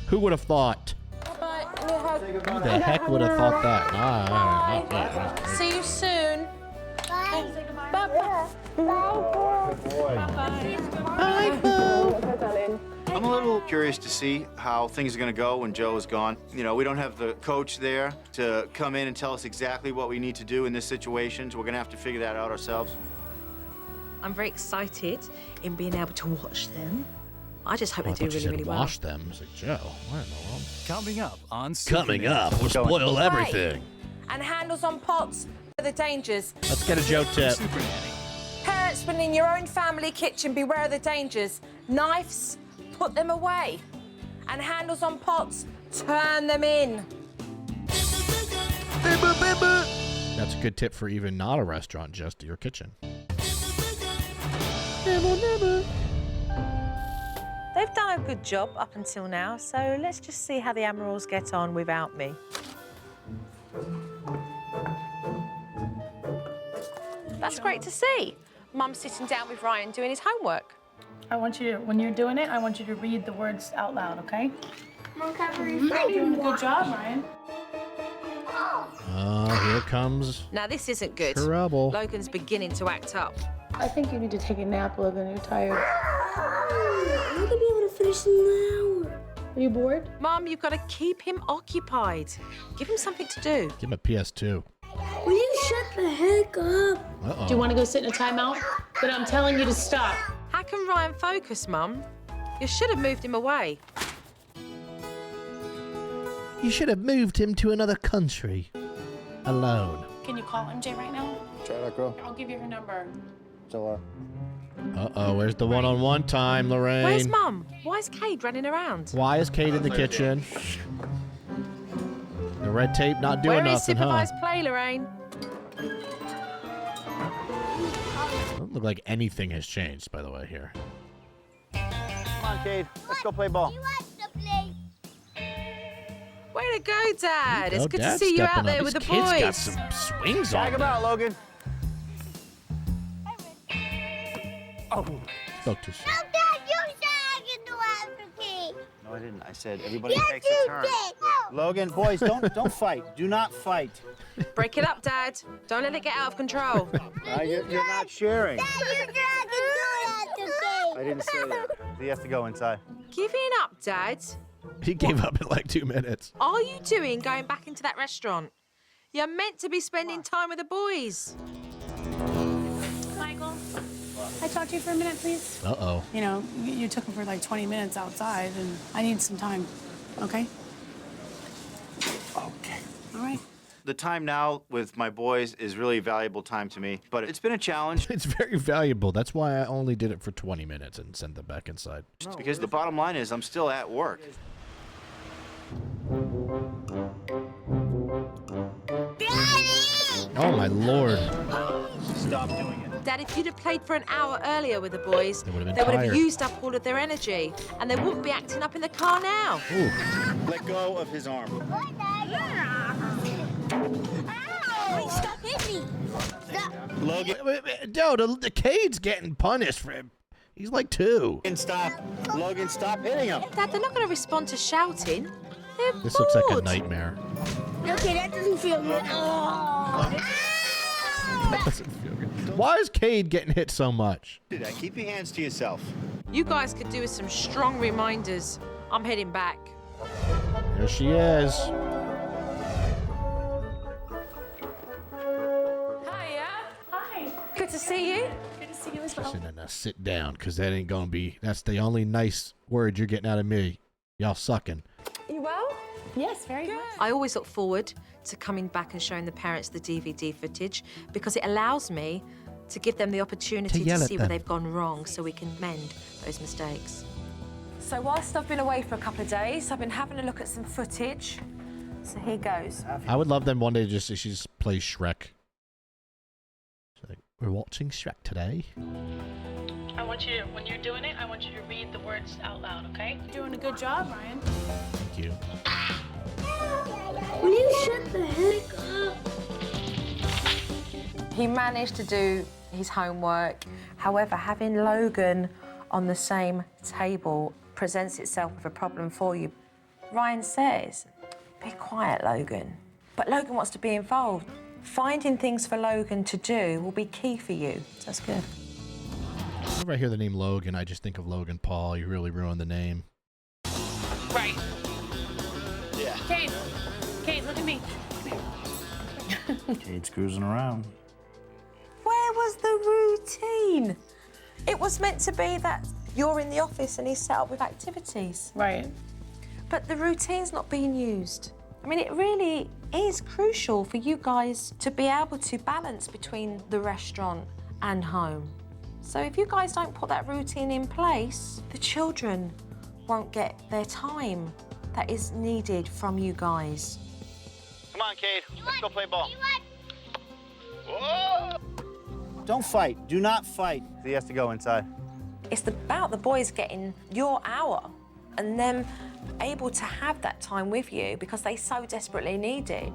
Who would have thought? Who the heck would have thought that? Bye. See you soon. I'm a little curious to see how things are going to go when Joe is gone. You know, we don't have the coach there to come in and tell us exactly what we need to do in this situation, so we're going to have to figure that out ourselves. I'm very excited in being able to watch them. I just hope I they do thought you really, said really well. wash them. I was like, Joe, what in the world? Coming up on Coming Supernanny. up, we'll spoil everything. And handles on pots for the dangers. Let's get a Joe tip. Supernanny. Parents, when in your own family kitchen, beware of the dangers. Knives, put them away. And handles on pots, turn them in. That's a good tip for even not a restaurant, just your kitchen. They've done a good job up until now, so let's just see how the Amarals get on without me. That's great to see. Mum's sitting down with Ryan doing his homework. I want you to, when you're doing it, I want you to read the words out loud, okay? Mom, You're doing a good job, Ryan. Here comes Now, this isn't good. trouble. Logan's beginning to act up. I think you need to take a nap, Logan. You're tired. I'm gonna be able to finish in an hour. Are you bored? Mum, you've got to keep him occupied. Give him something to do. Give him a PS2. Will you shut the heck up? Uh-oh. Do you want to go sit in a timeout? But I'm telling you to stop. How can Ryan focus, Mum? You should have moved him away. You should have moved him to another country. Alone. Can you call MJ right now? Try that, girl. I'll give you her number. Uh-oh, where's the one-on-one time, Lorraine? Where's Mum? Why is Cade running around? Why is Kate in the kitchen? The red tape not doing Where is nothing, huh? supervised play, Lorraine? Doesn't look like anything has changed, by the way, here. Come on, Cade. Let's go play ball. Way to go, Dad. It's Oh, good to Dad's see you stepping out there up. with the These kids boys. got some swings on Tag him them. out, Logan. Oh. Spoke too soon. No, I didn't. I said everybody takes a turn. Logan, boys, don't fight. Do not fight. Break it up, Dad. Don't let it get out of control. You're not sharing. I didn't say that. He has to go inside. Giving up, Dad? He gave up in like 2 minutes. Are you doing going back into that restaurant? You're meant to be spending time with the boys. Michael, can I talk to you for a minute, please? Uh-oh. You know, you took him for like 20 minutes outside, and I need some time, okay? Okay. All right. The time now with my boys is really valuable time to me, but it's been a challenge. It's very valuable. That's why I only did it for 20 minutes and sent them back inside. Because the bottom line is I'm still at work. Oh, my Lord. Stop doing it. Dad, if you'd have played for an hour earlier with the boys, They would have been they would have tired. used up all of their energy, and they wouldn't be acting up in the car now. Ooh. Let go of his arm. Stop hitting me. Stop. Logan, Dude, the Cade's getting punished for him. He's like 2. stop. Logan, stop hitting him. Dad, they're not going to respond to shouting. They're This looks like a bored. nightmare. Okay, that doesn't feel good. That doesn't feel good. Why is Cade getting hit so much? Do that. Keep your hands to yourself. You guys could do with some strong reminders. I'm heading back. There she is. Hiya. Hi. Good to see you. Good to see you as well. Listen, now sit down, because that ain't going to be... That's the only nice word you're getting out of me. Y'all sucking. You well? Yes, very much. I always look forward to coming back and showing the parents the DVD footage because it allows me to give them the opportunity To to yell at see where them. they've gone wrong so we can mend those mistakes. So whilst I've been away for a couple of days, I've been having a look at some footage. So here goes. I would love them one day she just plays Shrek. She's like, we're watching Shrek today. I want you to, when you're doing it, I want you to read the words out loud, okay? You're doing a good job, Ryan. Thank you. Will you shut the heck up? He managed to do his homework. However, having Logan on the same table presents itself with a problem for you. Ryan says, be quiet, Logan. But Logan wants to be involved. Finding things for Logan to do will be key for you. So that's good. Whenever I hear the name Logan, I just think of Logan Paul. You really ruined the name. Right. Yeah. Kate, look at me. Cade's cruising around. Where was the routine? It was meant to be that you're in the office and he's set up with activities. Right. But the routine's not being used. I mean, it really is crucial for you guys to be able to balance between the restaurant and home. So if you guys don't put that routine in place, the children won't get their time that is needed from you guys. Come on, Cade. Let's go play ball. Whoa! Don't fight. Do not fight. He has to go inside. It's about the boys getting your hour and them able to have that time with you because they so desperately need it.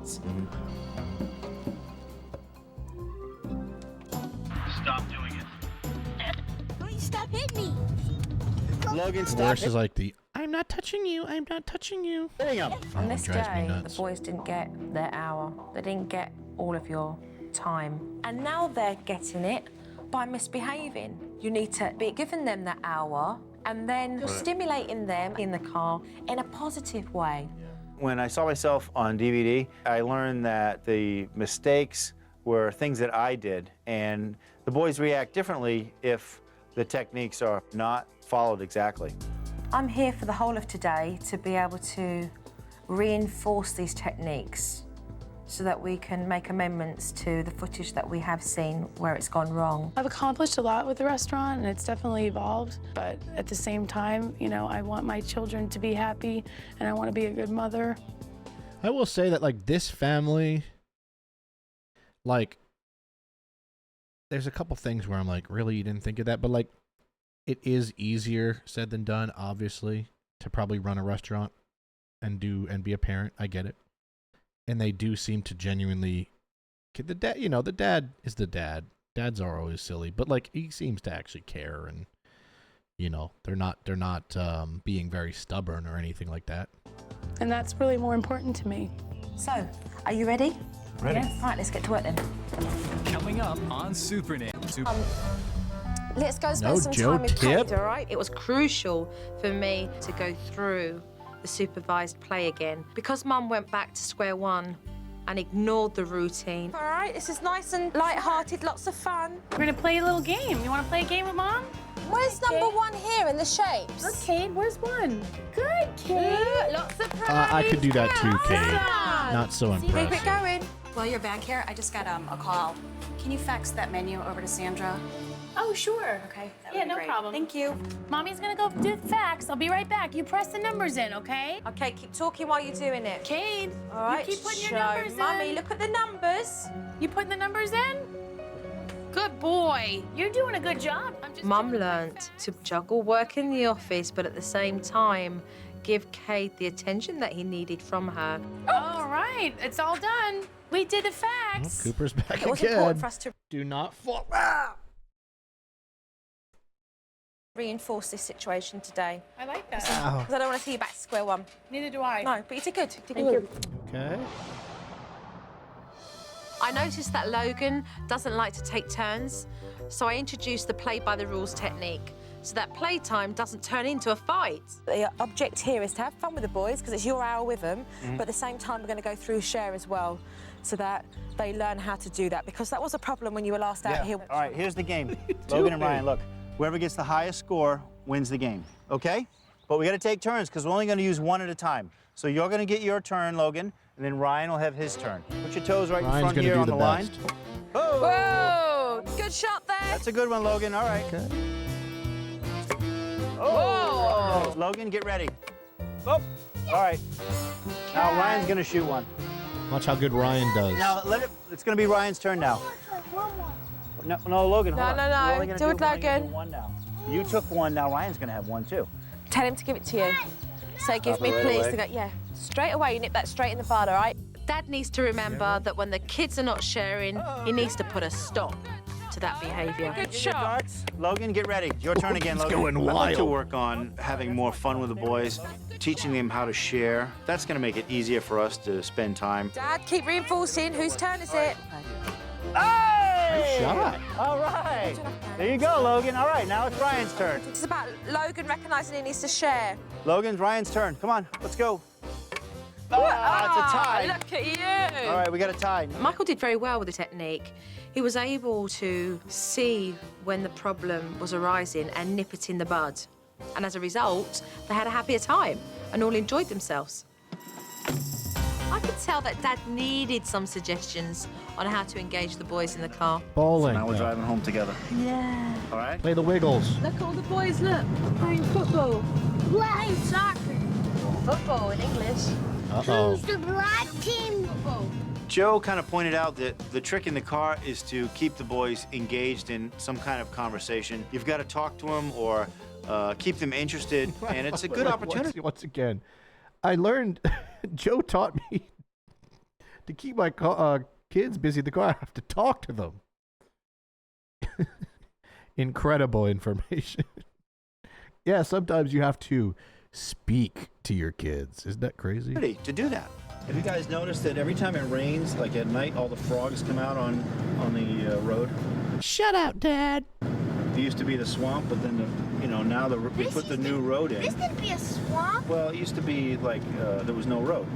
Stop doing it. Why you stop hitting me? Logan, The stop worst it. is like the I'm not touching you, I'm not touching you. Hitting him. On Oh, this it drives me day, the nuts. boys didn't get their hour. They didn't get all of your time. And now they're getting it by misbehaving. You need to be giving them that hour and then you're stimulating them in the car in a positive way. When I saw myself on DVD, I learned that the mistakes were things that I did, and the boys react differently if the techniques are not followed exactly. I'm here for the whole of today to be able to reinforce these techniques so that we can make amendments to the footage that we have seen where it's gone wrong. I've accomplished a lot with the restaurant, and it's definitely evolved. But at the same time, you know, I want my children to be happy, and I want to be a good mother. I will say that, like, this family, like, there's a couple things where I'm like, really, you didn't think of that? But, like, it is easier said than done, obviously, to probably run a restaurant and be a parent. I get it. And they do seem to genuinely, the dad, you know, the dad is the dad. Dads are always silly, but, like, he seems to actually care, and, you know, they're not being very stubborn or anything like that. And that's really more important to me. So, are you ready? Ready. Yes. Right, let's get to work then. Coming up on Supernanny. Let's go spend No some Joe time with tip? Cade, all right? It was crucial for me to go through the supervised play again because Mum went back to square one and ignored the routine. All right, this is nice and light-hearted, lots of fun. We're gonna play a little game. You want to play a game with Mom? Where's number one here in the shapes? Look, Cade, where's one? Good, Cade. Lots of pride. I could do that too, Kate. Awesome. Not so Keep it impressed. going. While you're back here, I just got a call. Can you fax that menu over to Sandra? Oh, sure. Okay. that would Yeah, be no great. problem. Thank you. Mommy's gonna go do the facts. I'll be right back. You press the numbers in, okay? Okay, keep talking while you're doing it. Cade, All right, you keep putting your show numbers Mummy, in. look at the numbers. You putting the numbers in? Good boy. You're doing a good job. I'm just Mum doing the learnt facts. to juggle work in the office, but at the same time, give Cade the attention that he needed from her. All right, it's all done. We did the Oh, facts. Cooper's back It was again. important for us to Do not fall. reinforce this situation today. I like that. Because I don't want to see you back to square one. Neither do I. No, but you did good. You did Thank good. you. Okay. I noticed that Logan doesn't like to take turns, so I introduced the play by the rules technique so that playtime doesn't turn into a fight. The object here is to have fun with the boys because it's your hour with them, but at the same time we're going to go through share as well so that they learn how to do that because that was a problem when you were last out here. All right, here's the game. Logan and Ryan, look. Whoever gets the highest score wins the game, okay? But we got to take turns because we're only going to use one at a time. So you're going to get your turn, Logan, and then Ryan will have his turn. Put your toes right in Ryan's front gonna here do on the the line. best. Oh! Whoa! Good shot there. That's a good one, Logan. All right. Okay. Oh! Logan, get ready. Oh! All right. Now Ryan's going to shoot one. Watch how good Ryan does. Now it's going to be Ryan's turn now. No, Logan, hold on. No, We're only gonna do it, we're only gonna Logan. do one now. You took one, now Ryan's going to have one too. Tell him to give it to you. Say, give Stop me, it right please. away. They go, yeah, straight away. You nip that straight in the bud, all right? Dad needs to remember that when the kids are not sharing, he needs to put a stop to that behaviour. Good shot. Logan, get ready. Your turn again, Logan. going I'd like to wild. work on having more fun with the boys, teaching them how to share. That's going to make it easier for us to spend time. Dad, keep reinforcing. Whose turn is it? Hey! shot. All right. There you go, Logan. All right, now it's Ryan's turn. It's about Logan recognising he needs to share. Logan's Ryan's turn. Come on, let's go. It's a tie. Look at you. All right, we got a tie. Michael did very well with the technique. He was able to see when the problem was arising and nip it in the bud. And as a result, they had a happier time and all enjoyed themselves. I could tell that Dad needed some suggestions on how to engage the boys in the car. Bowling. Now we're Yeah. driving home together. Yeah. All right? Play the Wiggles. Look at all the boys, look. Playing football. Playing soccer. Football in English. Uh-oh. Who's the black team? Football. Joe kind of pointed out that the trick in the car is to keep the boys engaged in some kind of conversation. You've got to talk to them or keep them interested, and it's a good opportunity. Once again, I learned, Joe taught me to keep my kids busy in the car. I have to talk to them. Incredible information. Yeah, sometimes you have to speak to your kids. Isn't that crazy? To do that. Have you guys noticed that every time it rains, like at night, all the frogs come out on the road? Shut up, Dad. It used to be the swamp, but then, now we put the new road in. This didn't be a swamp. Well, it used to be like there was no road.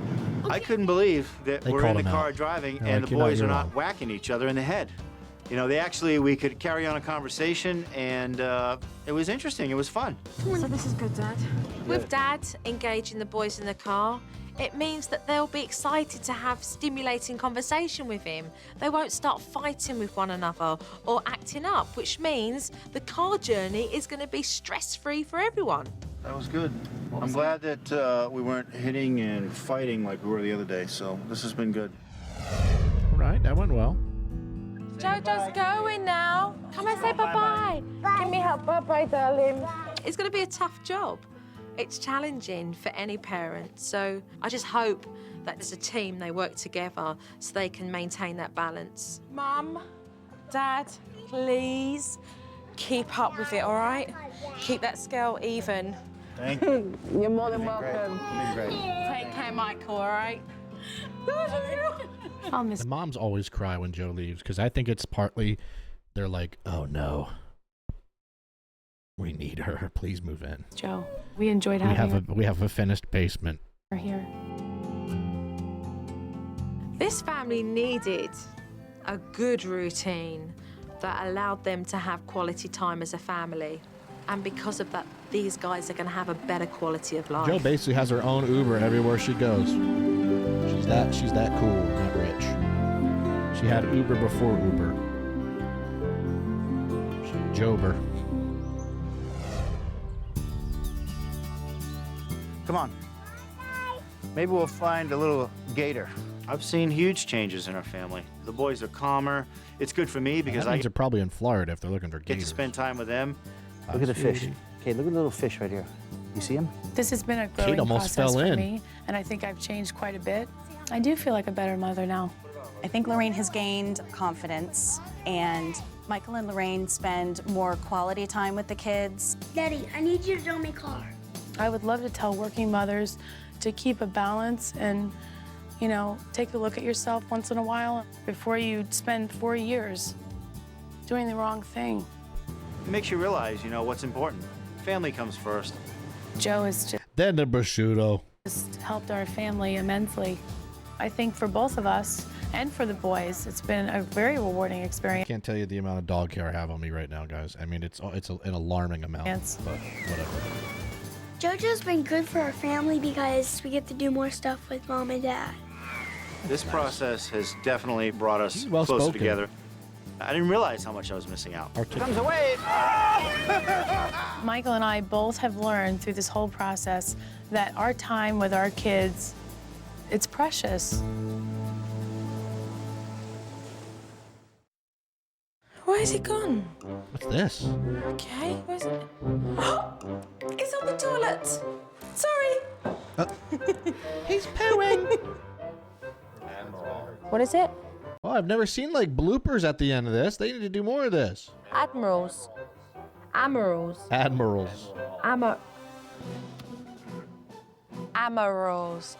Okay. I couldn't believe that we're in the car driving and the boys are not whacking each other in the head. We could carry on a conversation, and it was interesting. It was fun. So this is good, Dad. With Dad engaging the boys in the car, it means that they'll be excited to have stimulating conversation with him. They won't start fighting with one another or acting up, which means the car journey is going to be stress-free for everyone. That was good. I'm glad that we weren't hitting and fighting like we were the other day, so this has been good. All right, that went well. Jojo's going now. Come and say bye-bye. Give me a hug. Bye-bye, darling. It's going to be a tough job. It's challenging for any parent, so I just hope that as a team they work together so they can maintain that balance. Mum, Dad, please keep up with it, all right? Keep that scale even. Thank you. You're more than welcome. You've been great. Take care, Michael, all right? The moms always cry when Joe leaves because I think it's partly they're like, oh no, we need her. Please move in. Joe, we enjoyed having we have a finished basement. her here. This family needed a good routine that allowed them to have quality time as a family. And because of that, these guys are going to have a better quality of life. Joe basically has her own Uber everywhere she goes. She's that cool, not rich. She had Uber before Uber. She's Jober. Come on. Maybe we'll find a little gator. I've seen huge changes in our family. The boys are calmer. It's good for me because I are probably in Florida if they're looking for get gators. to spend time with them. Look at the fish. Okay, look at the little fish right here. You see him? This has been a growing process for me, and I think I've changed quite a bit. I do feel like a better mother now. I think Lorraine has gained confidence, and Michael and Lorraine spend more quality time with the kids. Daddy, I need you to drive my car. I would love to tell working mothers to keep a balance and, take a look at yourself once in a while before you spend 4 years doing the wrong thing. It makes you realize, what's important. Family comes first. Joe has Then the prosciutto. just helped our family immensely. I think for both of us and for the boys, it's been a very rewarding experience. I can't tell you the amount of dog care I have on me right now, guys. I mean, it's an alarming amount. Yes. But whatever. JoJo's been good for our family because we get to do more stuff with Mom and Dad. This process has definitely brought us closer together. I didn't realize how much I was missing out. Here comes a wave. Michael and I both have learned through this whole process that our time with our kids, it's precious. Where's he gone? What's this? Okay, where's it? It's on the toilet. Sorry. He's pooing. What is it? Oh, I've never seen bloopers at the end of this. They need to do more of this. Admirals. Amarals. Admirals. Amarals.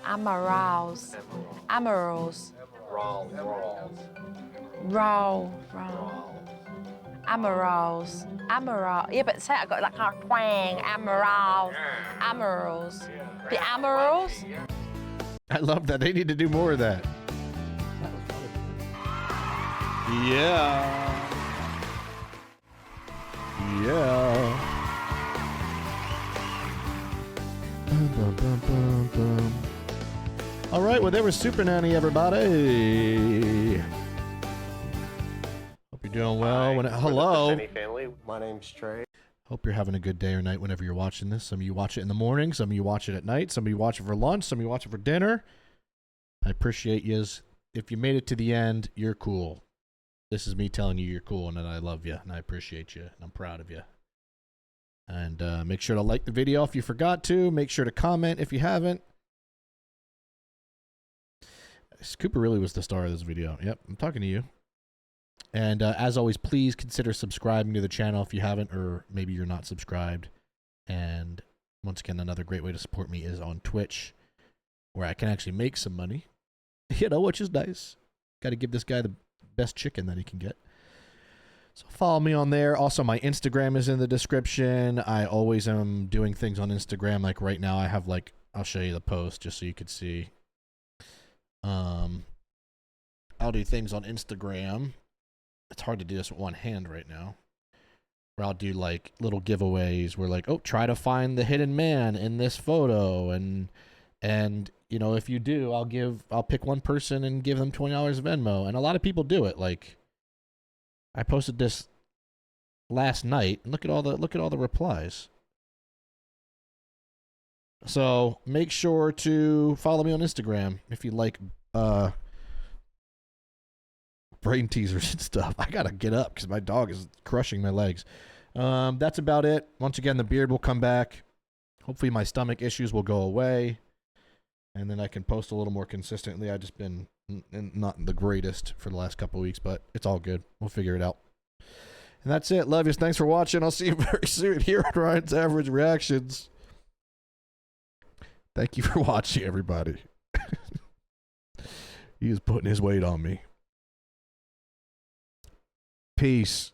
Amarals. Amarals. Roll. Amarals. Amaral. Yeah, but say I got like a twang. Amarals. Amarals. The Amarals? I love that. They need to do more of that. Yeah. All right, well, there was Supernanny, everybody. Hope you're doing well. Hello. Family. My name's Trey. Hope you're having a good day or night whenever you're watching this. Some of you watch it in the morning. Some of you watch it at night. Some of you watch it for lunch. Some of you watch it for dinner. I appreciate yous if you made it to the end, you're cool. This is me telling you you're cool and that I love you and I appreciate you and I'm proud of you. And make sure to like the video if you forgot to. Make sure to comment if you haven't. Cooper really was the star of this video. Yep, I'm talking to you. And as always, please consider subscribing to the channel if you haven't, or maybe you're not subscribed. And once again, another great way to support me is on Twitch, where I can actually make some money, you know, which is nice. Got to give this guy the best chicken that he can get. So follow me on there. Also, my Instagram is in the description. I always am doing things on Instagram. Like right now, I have like, I'll show you the post just so you could see. I'll do things on Instagram. It's hard to do this with one hand right now. Where I'll do like little giveaways where like, oh, try to find the hidden man in this photo, and you know, if you do, I'll pick one person and give them $20 of Venmo, and a lot of people do it. Like, I posted this last night, and look at all the replies. So make sure to follow me on Instagram if you like brain teasers and stuff. I gotta get up because my dog is crushing my legs. That's about it. Once again, the beard will come back. Hopefully my stomach issues will go away, and then I can post a little more consistently. I've just been not the greatest for the last couple of weeks, but it's all good. We'll figure it out. And that's it. Love you. Thanks for watching. I'll see you very soon here on Ryan's Average Reactions. Thank you for watching, everybody. He is putting his weight on me. Peace.